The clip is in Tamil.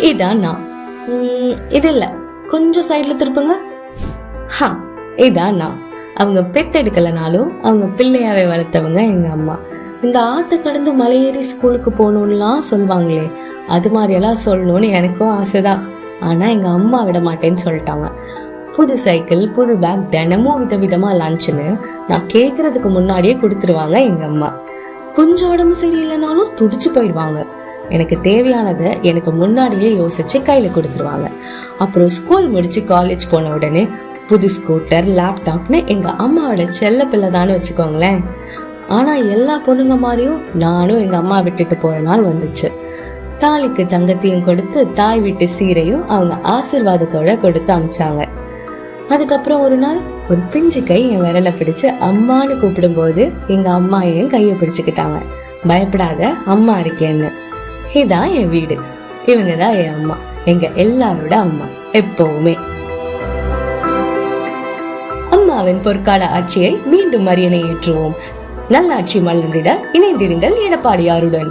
இதான் நான். இது இல்ல, கொஞ்சம் சைட்ல திருப்புங்க. இதான் நான். அவங்க பெத்தெடுக்கலனாலும் அவங்க பிள்ளையாவே வளர்த்தவங்க எங்க அம்மா. இந்த ஆத்து கடந்து மலையேறி ஸ்கூலுக்கு போகணும்லாம் சொல்லுவாங்களே, அது மாதிரியெல்லாம் சொல்லணும்னு எனக்கும் ஆசைதான். ஆனா எங்க அம்மா விட மாட்டேன்னு சொல்லிட்டாங்க. புது சைக்கிள், புது பேக், தினமும் விதவிதமா லஞ்சுன்னு நான் கேட்கறதுக்கு முன்னாடியே கொடுத்துருவாங்க எங்க அம்மா. கொஞ்சம் உடம்பு சரியில்லைனாலும் துடிச்சு போயிடுவாங்க. எனக்கு தேவையானதை எனக்கு முன்னாடியே யோசிச்சு கையில கொடுத்துருவாங்க. அப்புறம் ஸ்கூல் முடிச்சு காலேஜ் போன உடனே புது ஸ்கூட்டர், லேப்டாப்னு எங்க அம்மாவோட செல்ல பிள்ளை தானு வச்சுக்கோங்களேன். ஆனா எல்லா பொண்ணுங்க மாதிரியும் நானும் எங்க அம்மா விட்டுட்டு போற நாள் வந்துச்சு. தாலிக்கு தங்கத்தையும் கொடுத்து தாய் வீட்டு சீரையும் அவங்க ஆசீர்வாதத்தோட கொடுத்து அமிச்சாங்க. அதுக்கப்புறம் ஒரு நாள் ஒரு பிஞ்சு கை என் விரலை பிடிச்சு அம்மான்னு கூப்பிடும் போது எங்க அம்மா என் கையை பிடிச்சுக்கிட்டாங்க. பயப்படாத, அம்மா இருக்கேன்னு. இதான் என் வீடு, இவங்கதான் என் அம்மா, எங்க எல்லாரோட அம்மா எப்பவுமே. அம்மாவின் பொற்கால ஆட்சியை மீண்டும் அரியணை ஏற்றுவோம். நல்லாட்சி மலர்ந்திட இணைந்திடுங்கள் எடப்பாடியாருடன்.